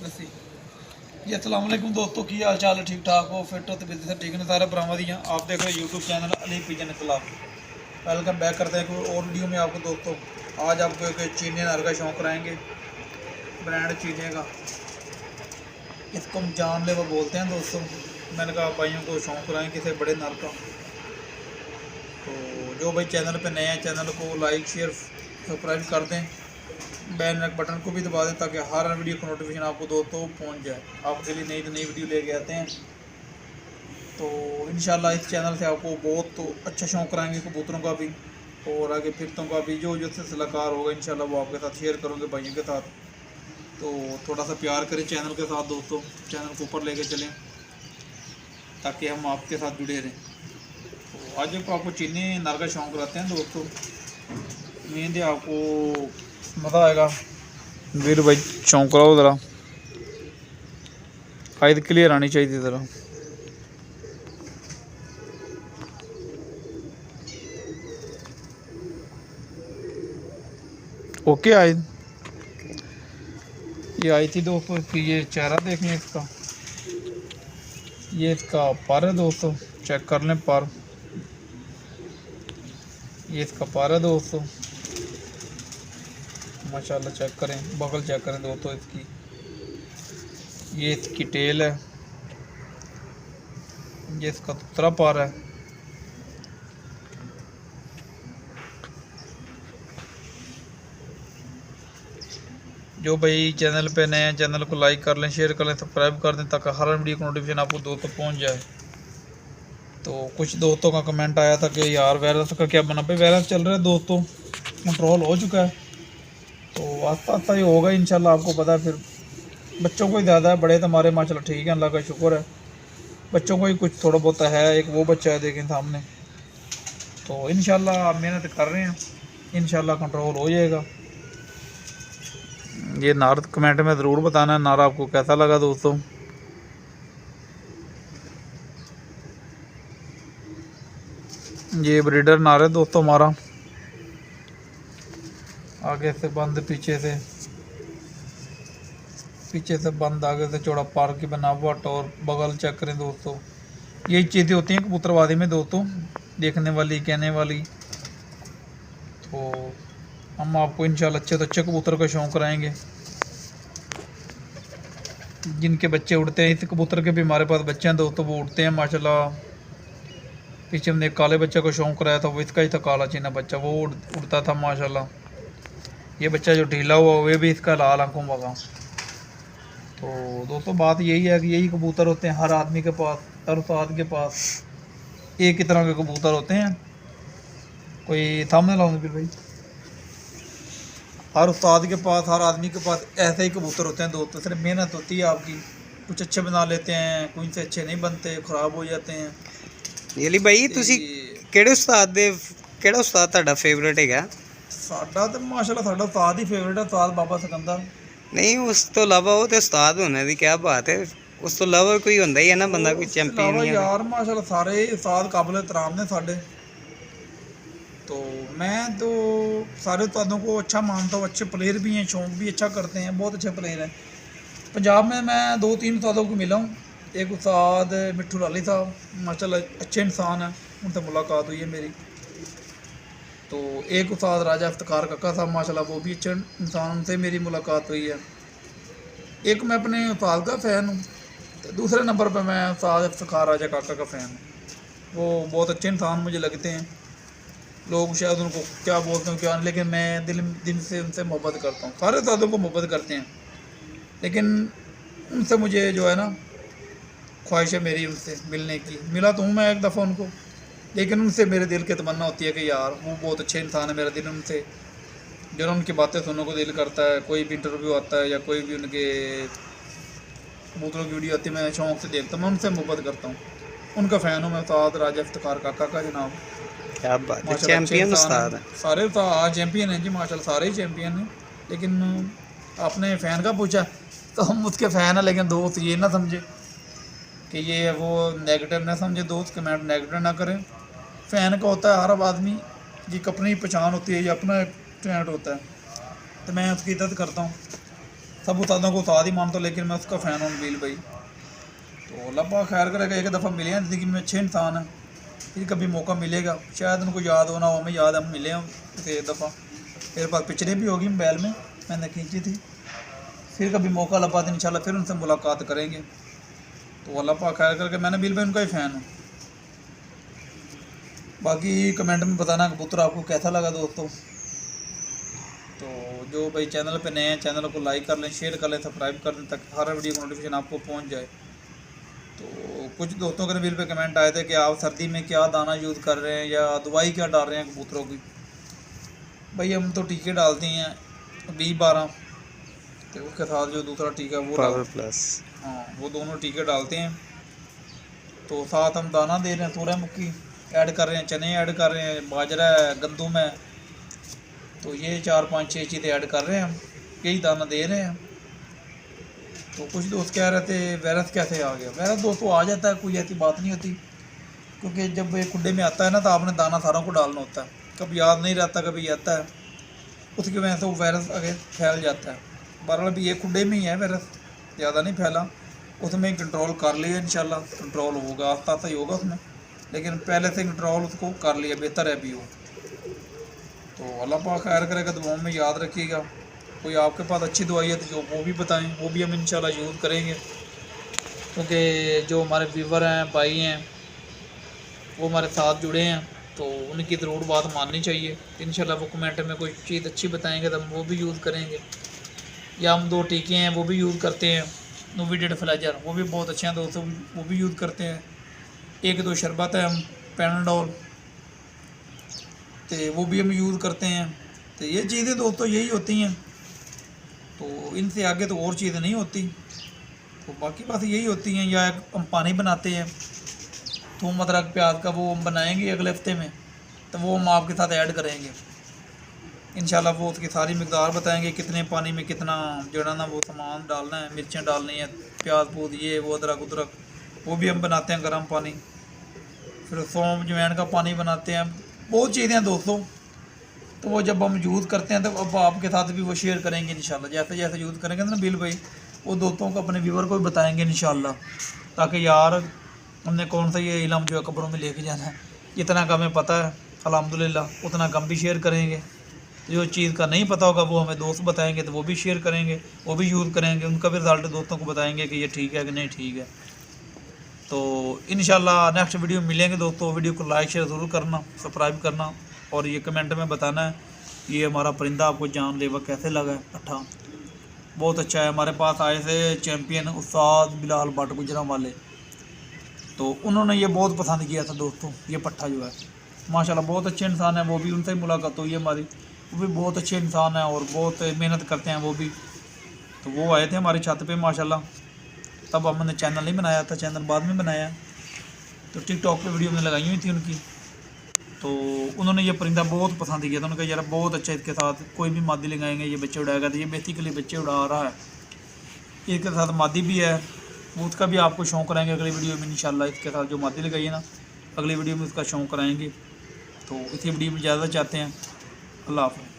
दसी जी अस्सलाम वालेकुम दोस्तों, की हाल चाल है? ठीक ठाक हो, फिट हो तो बिल्कुल से ठीक ने सारे भरावां दी। आप देख रहे हो YouTube channel Ali pigeon club. Welcome back करते हैं कोई और वीडियो में आपको दोस्तों। आज आपको एक चीनी नर का शौक़ कराएंगे, ब्रांड चीनी का। इसको हम जानलेवा बोलते हैं दोस्तों। मैंने कहा भाइयों को शौक़ कराएं किसी बड़े नर का। तो जो भाई चैनल पे नए हैं, चैनल को लाइक शेयर सब्सक्राइब कर दें, बेल बटन को भी दबा दें ताकि हर वीडियो का नोटिफिकेशन आपको दोस्तों पहुंच जाए। आपके लिए नई वीडियो लेके आते हैं। तो इंशाल्लाह इस चैनल से आपको बहुत अच्छा शौक़ कराएंगे कबूतरों का भी और आगे फिरतों का भी। जो सिलसिलाकार होगा इंशाल्लाह वो आपके साथ शेयर करूँगे भाइयों के साथ। तो थोड़ा सा प्यार करें चैनल के साथ दोस्तों, चैनल को ऊपर लेके चलें ताकि हम आपके साथ जुड़े रहें। तो आज आपको चीनी नर का शौक़ कराते हैं दोस्तों। उम्मीद है आपको मज़ा आएगा। वीर भाई शौक कराओ ज़रा, आयत क्लियर आनी चाहिए ज़रा। ओके आयत, ये आई थी दोस्तों। इसकी ये चेहरा देख लें इसका, ये इसका पर है दोस्तों, चेक कर लें पर। ये इसका पर है दोस्तों, माशाल्लाह चेक करें, बगल चेक करें दोस्तों इसकी। ये इसकी टेल है, ये इसका दूसरा पर है। जो भाई चैनल पे नए हैं चैनल को लाइक कर लें, शेयर कर लें, सब्सक्राइब कर दें ताकि हर वीडियो का नोटिफिकेशन आपको दोस्तों पहुंच जाए। तो कुछ दोस्तों का कमेंट आया था कि यार वायरस का क्या बना। पे वायरस चल रहा है दोस्तों, कंट्रोल हो चुका है, तो आस्ता आस्ता ही होगा इंशाल्लाह। आपको पता है फिर बच्चों को ही ज़्यादा है, बड़े तो हमारे माशाल्लाह ठीक है, अल्लाह का शुक्र है। बच्चों को ही कुछ थोड़ा बहुत है, एक वो बच्चा है देखें सामने। तो इंशाल्लाह आप मेहनत कर रहे हैं, इंशाल्लाह कंट्रोल हो जाएगा। ये नार कमेंट में ज़रूर बताना है नार आपको कैसा लगा दोस्तों। ये ब्रीडर नार है दोस्तों हमारा, आगे से बंद, पीछे से बंद, आगे से चौड़ा, पार की बनावट और बगल चेक करें दोस्तों। यही चीज़ें होती हैं कबूतरबाजी में दोस्तों, देखने वाली, कहने वाली। तो हम आपको इंशाल्लाह अच्छे से अच्छे कबूतर का शौक़ कराएंगे। जिनके बच्चे उड़ते हैं, इस कबूतर के भी हमारे पास बच्चे हैं दोस्तों, वो उड़ते हैं माशाल्लाह। पीछे हमने एक काले बच्चे को शौक़ कराया था, वो इसका ही था काला चीना बच्चा, वो उड़ता था माशाल्लाह। ये बच्चा जो ढीला हुआ वे भी इसका लाल आंखों का। तो दोस्तों बात यही है कि यही कबूतर होते हैं हर आदमी के पास, हर उस्ताद के पास एक ही तरह के कबूतर होते हैं। कोई सामने लाओ फिर भाई, हर उस्ताद के पास, हर आदमी के पास ऐसे ही कबूतर होते हैं दोस्तों। सिर्फ मेहनत होती है आपकी, कुछ अच्छे बना लेते हैं, कुछ से अच्छे नहीं बनते, ख़राब हो जाते हैं। यली भाई ਤੁਸੀਂ ਕਿਹੜੇ ਉਸਤਾਦ ਦੇ ਕਿਹੜਾ ਉਸਤਾਦ ਤੁਹਾਡਾ ਫੇਵਰਿਟ ਹੈਗਾ? ਸਾਡਾ ਤਾਂ ਮਾਸ਼ਾਅੱਲਾ ਸਾਡਾ ਉਸਤਾਦ ਹੀ ਫੇਵਰਿਟ ਹੈ, ਉਸਤਾਦ ਬਾਬਾ ਸਿਕੰਦਰ। ਨਹੀਂ ਉਸ ਤੋਂ ਇਲਾਵਾ ਉਹ ਤੇ ਉਸਤਾਦ ਹੋਣੇ ਦੀ ਕੀ ਬਾਤ ਹੈ, ਉਸ ਤੋਂ ਇਲਾਵਾ ਕੋਈ ਹੁੰਦਾ ਹੀ ਹੈ ਨਾ ਬੰਦਾ, ਕੋਈ ਚੈਂਪੀਅਨ यार माशाल्लाह सारे उस्ताद काबिल एहतराम ने साढ़े। तो मैं तो सारे उस्तादों को अच्छा मानता हूँ, अच्छे प्लेयर भी हैं, शौक़ भी अच्छा करते हैं, बहुत अच्छे प्लेयर हैं। पंजाब में मैं 2-3 उस्तादों को मिला हूँ। एक उस्ताद मिट्ठू लाली साहब माशाल्लाह अच्छे इंसान हैं, उनसे मुलाकात हुई है मेरी। तो एक उस्ताद राजा इफ्तिखार काका साहब माशाल्लाह वो भी अच्छे इंसान, उनसे मेरी मुलाकात हुई है। एक मैं अपने उस्ताद का फ़ैन हूँ, तो दूसरे नंबर पर मैं उस्ताद इफ्तिखार राजा काका का फ़ैन हूँ। वो बहुत अच्छे इंसान मुझे लगते हैं। लोग शायद उनको क्या बोलते हैं क्या, लेकिन मैं दिल से उनसे मोहब्बत करता हूँ। सारे उस्तादों को मोहब्बत करते हैं, लेकिन उनसे मुझे जो है ना ख्वाहिश है मेरी उनसे मिलने की। मिला तो हूँ मैं एक दफ़ा उनको, लेकिन उनसे मेरे दिल की तमन्ना होती है कि यार वो बहुत अच्छे इंसान है। मेरा दिल उनसे जो ना उनकी बातें सुनने को दिल करता है। कोई भी इंटरव्यू आता है या कोई भी उनके कबूतरों की वीडियो आती है, मैं शौक़ से देखता हूँ, मैं उनसे मोहब्बत करता हूँ, उनका फ़ैन हूँ मैं। उस्ताद राजा इफ्तिखार काका का जनाब, क्या बात है, चैंपियन उस्ताद है। सारे उस्ताद चैंपियन हैं जी माशाल्लाह, सारे ही चैंपियन हैं। लेकिन आपने फ़ैन का पूछा तो हम उसके फ़ैन हैं, लेकिन दोस्त ये ना समझे कि ये वो नेगेटिव ना समझे, दोस्त कमेंट नेगेटिव ना करें। फ़ैन का होता है हर आदमी की अपनी पहचान होती है, ये अपना टैलेंट होता है, तो मैं उसकी इज्जत करता हूँ। सब उस्तादों को उस्ताद ही मानता हूँ, लेकिन मैं उसका फ़ैन हूँ नबील भाई। तो अल्लाह पाक खैर करेगा, एक दफ़ा मिले हैं ज़िंदगी में, अच्छे इंसान हैं, फिर कभी मौका मिलेगा, शायद उनको याद हो ना हो, हमें याद, हम मिले हैं एक दफ़ा, मेरे पास पिक्चरें भी होगी मोबाइल में, मैंने खींची थी। फिर कभी मौका लगा तो इंशाल्लाह फिर उनसे मुलाकात करेंगे। तो अल्लाह पाक खैर करके, मैं नबील भाई उनका ही फ़ैन हूँ। बाकी कमेंट में बताना कबूतर आपको कैसा लगा दोस्तों। तो जो भाई चैनल पे नए हैं, चैनल को लाइक कर लें, शेयर कर लें, सब्सक्राइब कर लें, ताकि हर वीडियो का नोटिफिकेशन आपको पहुंच जाए। तो कुछ दोस्तों के नबील पे कमेंट आए थे कि आप सर्दी में क्या दाना यूज़ कर रहे हैं या दवाई क्या डाल रहे हैं कबूतरों की। भाई हम तो टीके डालते हैं 20-12, तो उसके साथ जो दूसरा टीका वो पावर प्लस, हाँ वो दोनों टीके डालते हैं। तो साथ हम दाना दे रहे हैं, सूरजमुखी ऐड कर रहे हैं, चने ऐड कर रहे हैं, बाजरा है, गंदम है, तो ये 4-5-6 चीज़ें ऐड कर रहे हैं हम, यही दाना दे रहे हैं। तो कुछ दोस्त कह रहे थे वायरस कैसे आ गया। वायरस दोस्तों आ जाता है, कोई ऐसी बात नहीं होती, क्योंकि जब ये खुड्डे में आता है ना, तो आपने दाना सारों को डालना होता है, कभी याद नहीं रहता, कभी आता है, उसकी वजह से वो वायरस आगे फैल जाता है। बहरहाल अभी ये खुड्डे में ही है वायरस, ज़्यादा नहीं फैला, उसमें कंट्रोल कर लिया, इंशाल्लाह कंट्रोल होगा, आस्ता आस्ता ही होगा उसमें, लेकिन पहले से कंट्रोल उसको कर लिया, बेहतर है अभी वो। तो अल्लाह पाक खैर करेगा, दुआओं में याद रखिएगा। कोई आपके पास अच्छी दवाई है तो जो वो भी बताएं, वो भी हम इंशाल्लाह यूज़ करेंगे, क्योंकि जो हमारे व्यूवर हैं, भाई हैं, वो हमारे साथ जुड़े हैं, तो उनकी ज़रूर बात माननी चाहिए। इंशाल्लाह वो कमेंट में कोई चीज़ अच्छी बताएंगे तो हम वो भी यूज़ करेंगे। या हम 2 टीके हैं वो भी यूज़ करते हैं, नोविडेड फ्लैजर, वो भी बहुत अच्छे हैं दोस्तों, वो भी यूज़ करते हैं। 1-2 शरबत है हम पैनाडोल, तो वो भी हम यूज़ करते हैं। तो ये चीज़ें दोस्तों यही होती हैं, तो इनसे आगे तो और चीज़ें नहीं होती। तो बाकी बात यही होती हैं। या हम पानी बनाते हैं थूम अदरक प्याज का, वो हम बनाएंगे अगले हफ्ते में, तो वो हम आपके साथ ऐड करेंगे इंशाल्लाह। वो उसकी सारी मकदार बताएंगे, कितने पानी में कितना जो है ना वो सामान डालना है, मिर्चें डालनी है, प्याज पूज ये वो अदरक उदरक, वो भी हम बनाते हैं गर्म पानी। फिर सौंफ अजवाइन का पानी बनाते हैं, बहुत चीज़ें हैं दोस्तों। तो वो जब हम यूज़ करते हैं तो अब आपके साथ भी वो शेयर करेंगे इंशाल्लाह। जैसे जैसे यूज़ करेंगे ना बिल भाई, वो दोस्तों को अपने व्यूवर को भी बताएंगे इंशाल्लाह, ताकि यार हमने कौन सा ये इल्म जो है कब्रों में लेके जाना है, जितना का हमें पता है अल्हम्दुलिल्लाह उतना कम भी शेयर करेंगे। जो चीज़ का नहीं पता होगा वो हमें दोस्त बताएंगे, तो वो भी शेयर करेंगे, वो भी यूज़ करेंगे, उनका भी रिज़ल्ट दोस्तों को बताएंगे कि ये ठीक है कि नहीं ठीक है। तो इंशाल्लाह नेक्स्ट वीडियो में मिलेंगे दोस्तों। वीडियो को लाइक शेयर ज़रूर करना, सब्सक्राइब करना, और ये कमेंट में बताना है ये हमारा परिंदा आपको जानलेवा कैसे लगा है। पट्ठा बहुत अच्छा है। हमारे पास आए थे चैम्पियन उस्ताद बिलाल भट्ट गुजरांवाले, तो उन्होंने ये बहुत पसंद किया था दोस्तों। ये पट्ठा जो है माशाल्लाह बहुत अच्छे इंसान है, वो भी उनसे मुलाकात हुई है हमारी, वो भी बहुत अच्छे इंसान हैं और बहुत मेहनत करते हैं वो भी। तो वो आए थे हमारी छत पे माशाल्लाह, तब हमने चैनल नहीं बनाया था, चैनल बाद में बनाया। तो टिकटॉक पे वीडियो में लगाई हुई थी उनकी, तो उन्होंने ये परिंदा बहुत पसंद किया था। उन्होंने कहा यार बहुत अच्छा, इसके साथ कोई भी मादी लगाएंगे ये बच्चे उड़ाएगा। तो ये बेसिकली बच्चे उड़ा रहा है, इसके साथ मादी भी है, वो उसका भी आपको शौक़ कराएंगे अगली वीडियो में इंशाल्लाह। इसके साथ जो मादी लगाई है ना, अगली वीडियो में उसका शौक़ कराएंगे। तो इसी वीडियो में इजाज़त चाहते हैं। अल्लाह हाफ़िज़।